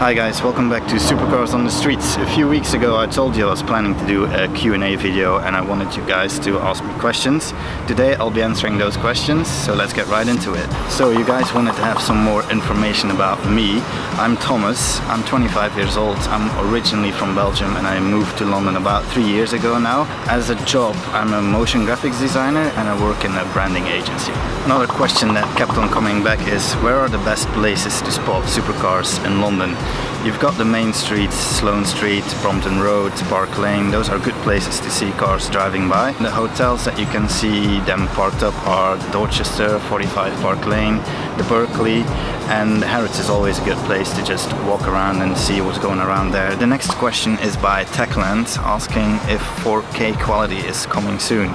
Hi guys, welcome back to Supercars on the Streets. A few weeks ago I told you I was planning to do a Q&A video and I wanted you guys to ask me questions. Today I'll be answering those questions, so let's get right into it. So you guys wanted to have some more information about me. I'm Thomas, I'm 25 years old, I'm originally from Belgium and I moved to London about 3 years ago now. As a job I'm a motion graphics designer and I work in a branding agency. Another question that kept on coming back is, where are the best places to spot supercars in London? You've got the main streets, Sloane Street, Brompton Road, Park Lane. Those are good places to see cars driving by. The hotels that you can see them parked up are the Dorchester, 45 Park Lane, the Berkeley, and Harrods is always a good place to just walk around and see what's going around there. The next question is by Techland, asking if 4K quality is coming soon.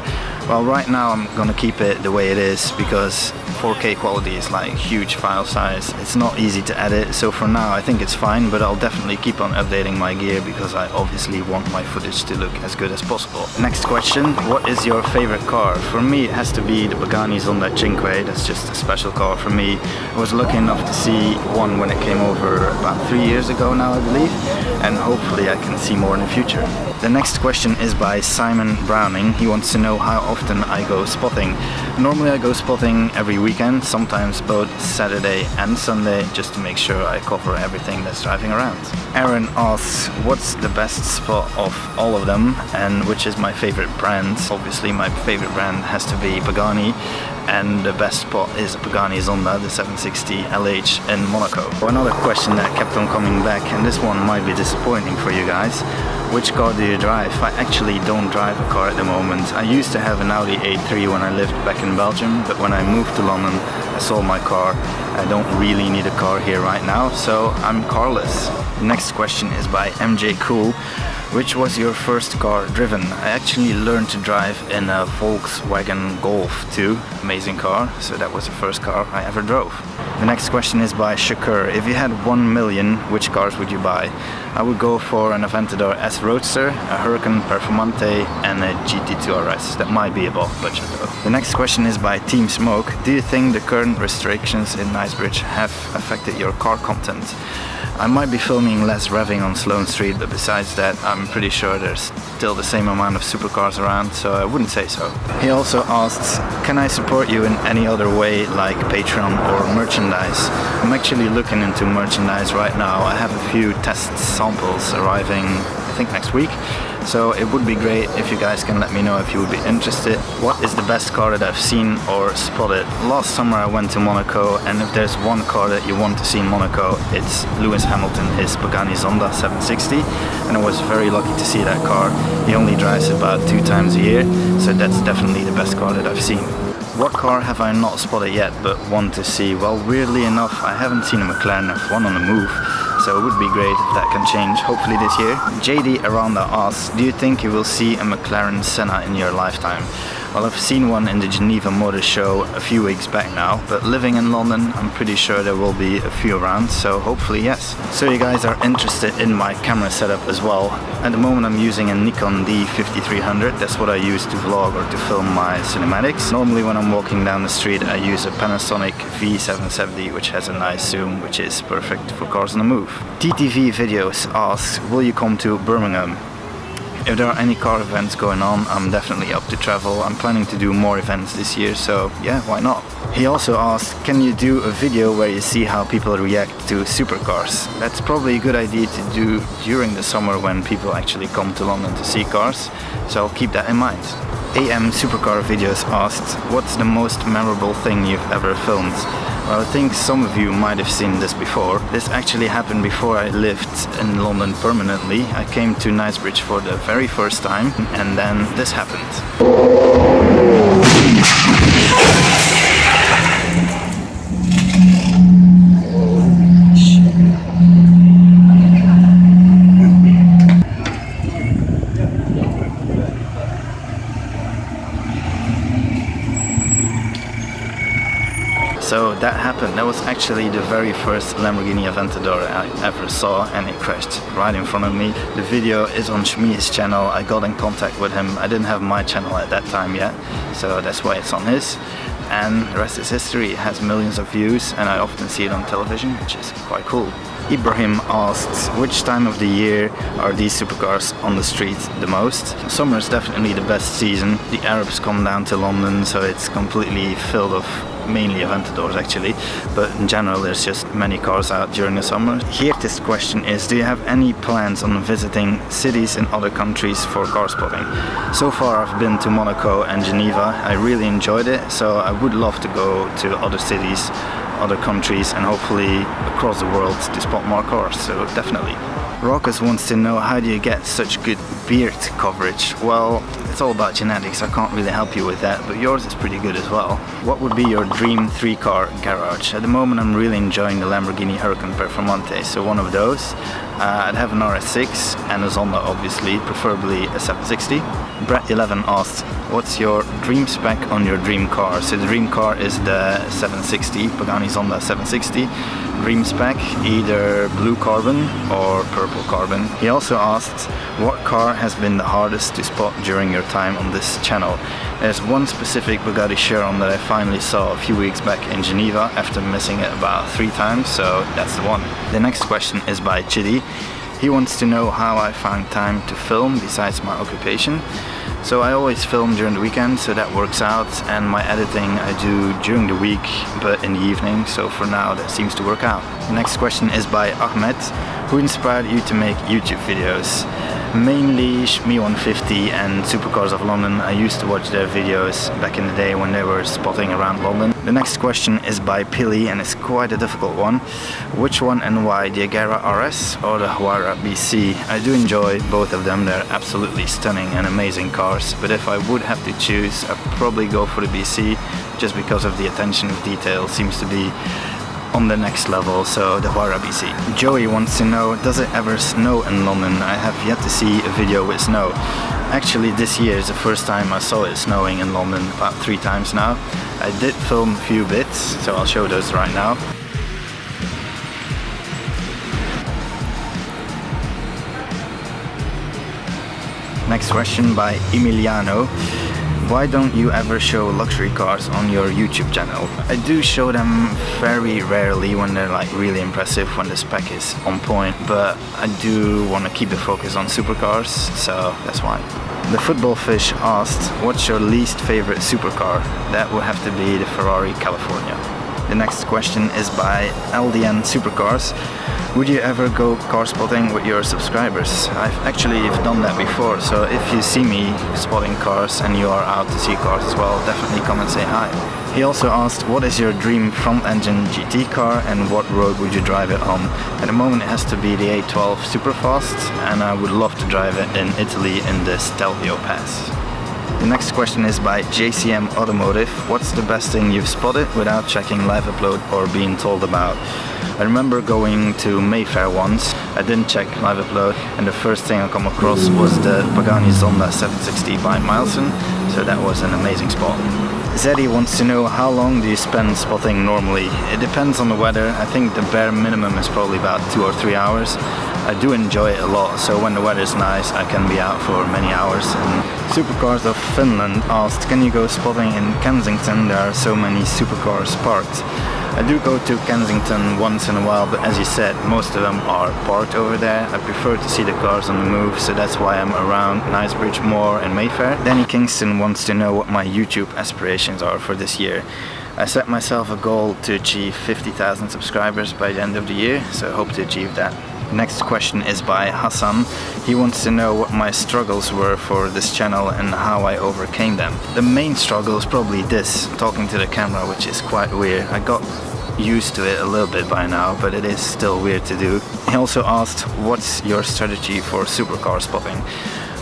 Well, right now I'm gonna keep it the way it is because 4K quality is like huge file size. It's not easy to edit, so for now I think it's fine, but I'll definitely keep on updating my gear because I obviously want my footage to look as good as possible. Next question, what is your favorite car? For me it has to be the Pagani Zonda Cinque. That's just a special car for me. I was lucky enough to see one when it came over about 3 years ago now, I believe, and hopefully I can see more in the future. The next question is by Simon Browning. He wants to know how often I go spotting. Normally I go spotting every weekend, sometimes both Saturday and Sunday, just to make sure I cover everything that's driving around. Aaron asks, what's the best spot of all of them and which is my favorite brand? Obviously my favorite brand has to be Pagani, and the best spot is a Pagani Zonda, the 760 LH in Monaco. Another question that kept on coming back, and this one might be disappointing for you guys. Which car do you drive? I actually don't drive a car at the moment. I used to have an Audi A3 when I lived back in Belgium, but when I moved to London I sold my car. I don't really need a car here right now, so I'm carless. Next question is by MJ Cool. Which was your first car driven? I actually learned to drive in a Volkswagen Golf 2, amazing car, so that was the first car I ever drove. The next question is by Shakur. If you had 1 million, which cars would you buy? I would go for an Aventador S Roadster, a Huracan Performante and a GT2 RS. That might be above budget though. The next question is by Team Smoke. Do you think the current restrictions in Knightsbridge have affected your car content? I might be filming less revving on Sloane Street, but besides that I'm pretty sure there's still the same amount of supercars around, so I wouldn't say so. He also asks, can I support you in any other way like Patreon or merchandise? I'm actually looking into merchandise right now. I have a few test samples arriving I think next week, so it would be great if you guys can let me know if you would be interested. What is the best car that I've seen or spotted? Last summer I went to Monaco, and if there's one car that you want to see in Monaco, it's Lewis Hamilton, his Pagani Zonda 760, and I was very lucky to see that car. He only drives it about 2 times a year, so that's definitely the best car that I've seen. What car have I not spotted yet but want to see? Well, weirdly enough, I haven't seen a Mclaren F1 on the move, so it would be great if that can change, hopefully this year. JD Aranda asks, do you think you will see a Mclaren Senna in your lifetime? Well, I've seen one in the Geneva Motor Show a few weeks back now, but living in London, I'm pretty sure there will be a few around, so hopefully yes. So you guys are interested in my camera setup as well. At the moment I'm using a Nikon D5300, that's what I use to vlog or to film my cinematics. Normally when I'm walking down the street I use a Panasonic V770, which has a nice zoom, which is perfect for cars on the move. TTV Videos asks, will you come to Birmingham? If there are any car events going on, I'm definitely up to travel. I'm planning to do more events this year, so yeah, why not? He also asked, can you do a video where you see how people react to supercars? That's probably a good idea to do during the summer when people actually come to London to see cars, so I'll keep that in mind. AM Supercar Videos asked, what's the most memorable thing you've ever filmed? Well, I think some of you might have seen this before. This actually happened before I lived in London permanently. I came to Knightsbridge for the very first time, and then this happened. So that happened. That was actually the very first Lamborghini Aventador I ever saw, and it crashed right in front of me. The video is on Shmi's channel. I got in contact with him. I didn't have my channel at that time yet, so that's why it's on his. And the rest is history. It has millions of views, and I often see it on television, which is quite cool. Ibrahim asks, which time of the year are these supercars on the street the most? Summer is definitely the best season. The Arabs come down to London, so it's completely filled of mainly Aventadors actually, but in general there's just many cars out during the summer. Here this question is, do you have any plans on visiting cities in other countries for car spotting? So far I've been to Monaco and Geneva. I really enjoyed it, so I would love to go to other cities, other countries, and hopefully across the world to spot more cars, so definitely. Marques wants to know, how do you get such good beard coverage? Well, it's all about genetics. I can't really help you with that, but yours is pretty good as well. What would be your dream 3-car garage? At the moment I'm really enjoying the Lamborghini Huracan Performante, so one of those. I'd have an RS6 and a Zonda obviously, preferably a 760. Brett11 asked, what's your dream spec on your dream car? So the dream car is the 760, Pagani Zonda 760. Dream spec, either blue carbon or purple carbon. He also asked, what car has been the hardest to spot during your time on this channel? There's one specific Bugatti Chiron that I finally saw a few weeks back in Geneva after missing it about 3 times, so that's the one. The next question is by Chidi. He wants to know how I find time to film besides my occupation. So I always film during the weekend, so that works out, and my editing I do during the week but in the evening, so for now that seems to work out. The next question is by Ahmed. Who inspired you to make YouTube videos? Mainly Shmi150 and Supercars of London. I used to watch their videos back in the day when they were spotting around London. The next question is by Pili, and it's quite a difficult one. Which one and why, the Agera RS or the Huayra BC? I do enjoy both of them. They're absolutely stunning and amazing cars, but if I would have to choose, I'd probably go for the BC, just because of the attention to detail seems to be on the next level, so the Huayra BC. Joey wants to know, does it ever snow in London? I have yet to see a video with snow. Actually this year is the first time I saw it snowing in London, about 3 times now. I did film a few bits, so I'll show those right now. Next question by Emiliano. Why don't you ever show luxury cars on your YouTube channel? I do show them very rarely when they're like really impressive, when the spec is on point, but I do want to keep the focus on supercars, so that's why. The football fish asked, what's your least favorite supercar? That would have to be the Ferrari California. The next question is by LDN Supercars. Would you ever go car spotting with your subscribers? I've actually done that before, so if you see me spotting cars and you are out to see cars as well, definitely come and say hi. He also asked, what is your dream front-engine GT car and what road would you drive it on? At the moment it has to be the A12 Superfast, and I would love to drive it in Italy in the Stelvio Pass. The next question is by JCM Automotive. What's the best thing you've spotted without checking live upload or being told about? I remember going to Mayfair once. I didn't check live upload, and the first thing I come across was the Pagani Zonda 760 by Milson, so that was an amazing spot. Zeddy wants to know, how long do you spend spotting normally? It depends on the weather. I think the bare minimum is probably about 2 or 3 hours. I do enjoy it a lot, so when the weather is nice I can be out for many hours. And Supercars of Finland asked, can you go spotting in Kensington? There are so many supercars parked. I do go to Kensington once in a while, but as you said, most of them are parked over there. I prefer to see the cars on the move, so that's why I'm around Knightsbridge more and Mayfair. Danny Kingston wants to know what my YouTube aspirations are for this year. I set myself a goal to achieve 50,000 subscribers by the end of the year, so I hope to achieve that. Next question is by Hassan. He wants to know what my struggles were for this channel and how I overcame them. The main struggle is probably this, talking to the camera, which is quite weird. I got used to it a little bit by now, but it is still weird to do. He also asked, what's your strategy for supercar spotting?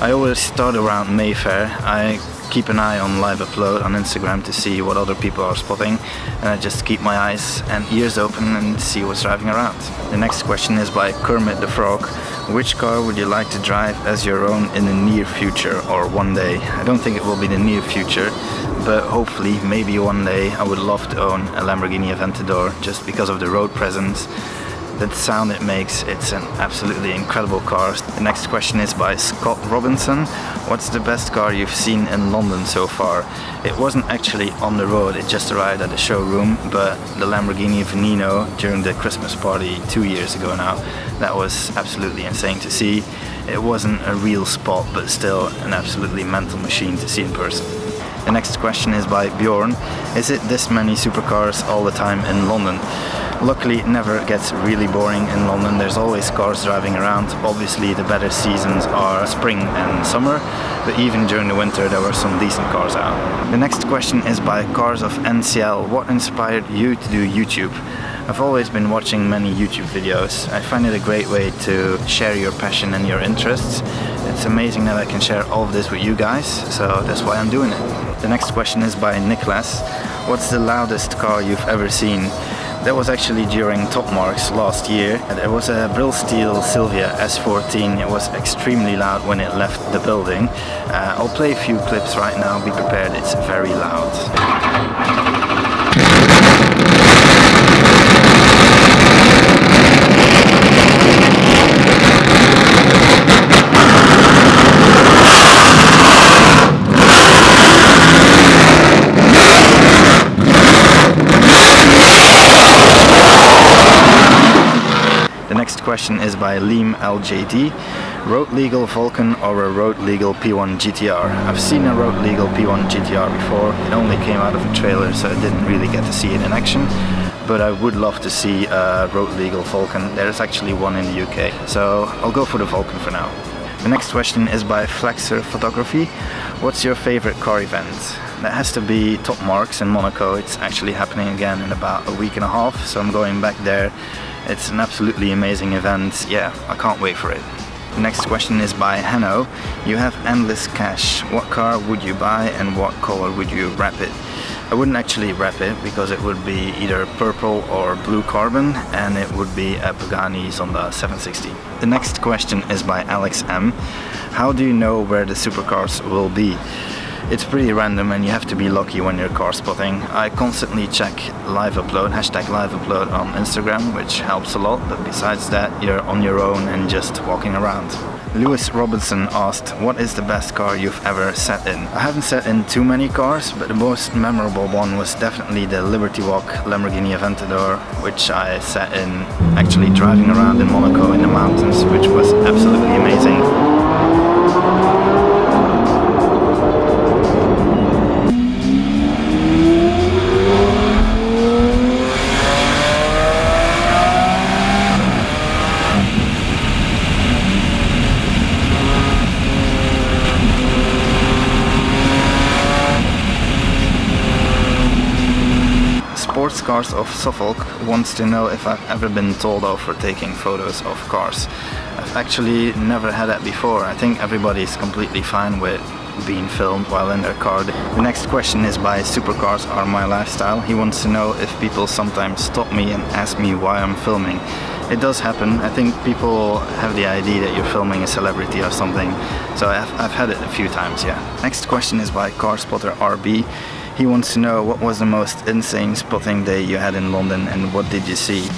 I always start around Mayfair. I keep an eye on live upload on Instagram to see what other people are spotting, and I just keep my eyes and ears open and see what's driving around. The next question is by Kermit the Frog. Which car would you like to drive as your own in the near future or one day? I don't think it will be the near future, but hopefully, maybe one day, I would love to own a Lamborghini Aventador just because of the road presence. The sound it makes, it's an absolutely incredible car. The next question is by Scott Robinson. What's the best car you've seen in London so far? It wasn't actually on the road, it just arrived at the showroom, but the Lamborghini Veneno during the Christmas party 2 years ago now, that was absolutely insane to see. It wasn't a real spot, but still an absolutely mental machine to see in person. The next question is by Bjorn. Is it this many supercars all the time in London? Luckily, it never gets really boring in London. There's always cars driving around. Obviously, the better seasons are spring and summer, but even during the winter there were some decent cars out. The next question is by Cars of NCL. What inspired you to do YouTube? I've always been watching many YouTube videos. I find it a great way to share your passion and your interests. It's amazing that I can share all of this with you guys, so that's why I'm doing it. The next question is by Nicholas. What's the loudest car you've ever seen? That was actually during Top Marques last year. It was a Brill Steel Silvia S14. It was extremely loud when it left the building. I'll play a few clips right now, be prepared, it's very loud. The next question is by Liam LJD. Road legal Vulcan or a road legal P1 GTR? I've seen a road legal P1 GTR before. It only came out of a trailer, so I didn't really get to see it in action. But I would love to see a road legal Vulcan. There's actually one in the UK, so I'll go for the Vulcan for now. The next question is by Flexer Photography. What's your favorite car event? That has to be Top Marques in Monaco. It's actually happening again in about a week and a half, so I'm going back there. It's an absolutely amazing event. Yeah, I can't wait for it. The next question is by Hanno. You have endless cash. What car would you buy and what color would you wrap it? I wouldn't actually wrap it because it would be either purple or blue carbon, and it would be a Pagani Zonda 760. The next question is by Alex M. How do you know where the supercars will be? It's pretty random and you have to be lucky when you're car spotting. I constantly check live upload, hashtag live upload on Instagram, which helps a lot, but besides that you're on your own and just walking around. Lewis Robinson asked, what is the best car you've ever sat in? I haven't sat in too many cars, but the most memorable one was definitely the Liberty Walk Lamborghini Aventador, which I sat in actually driving around in Monaco in the mountains, which was absolutely amazing. Sports Cars of Suffolk wants to know if I've ever been told off for taking photos of cars. I've actually never had that before. I think everybody's completely fine with being filmed while in their car. The next question is by Supercars Are My Lifestyle. He wants to know if people sometimes stop me and ask me why I'm filming. It does happen. I think people have the idea that you're filming a celebrity or something. So I've had it a few times, yeah. Next question is by Car Spotter RB. He wants to know what was the most insane spotting day you had in London and what did you see?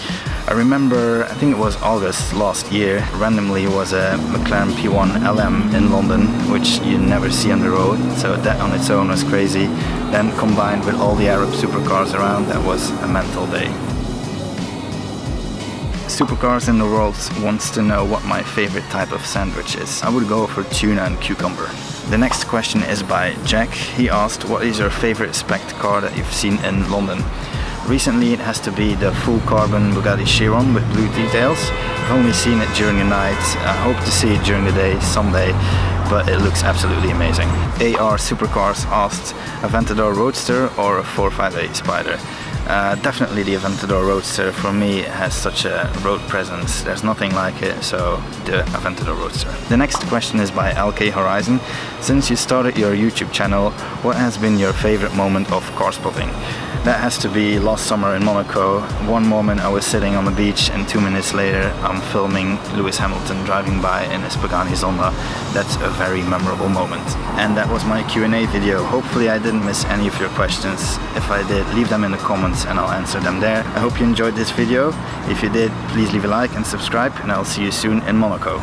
I remember, I think it was August last year, randomly was a Mclaren P1 LM in London, which you never see on the road, so that on its own was crazy. Then combined with all the Arab supercars around, that was a mental day. Supercars in the World wants to know what my favorite type of sandwich is. I would go for tuna and cucumber. The next question is by Jack. He asked, what is your favorite Spect car that you've seen in London? Recently it has to be the full carbon Bugatti Chiron with blue details. I've only seen it during the night. I hope to see it during the day someday, but it looks absolutely amazing. AR Supercars asked, Aventador Roadster or a 458 Spyder? Definitely the Aventador Roadster for me has such a road presence. There's nothing like it, so the Aventador Roadster. The next question is by LK Horizon. Since you started your YouTube channel, what has been your favorite moment of car spotting? That has to be last summer in Monaco. One moment I was sitting on the beach and 2 minutes later I'm filming Lewis Hamilton driving by in his Pagani Zonda. That's a very memorable moment. And that was my Q&A video. Hopefully I didn't miss any of your questions. If I did, leave them in the comments and I'll answer them there. I hope you enjoyed this video. If you did, please leave a like and subscribe, and I'll see you soon in Monaco.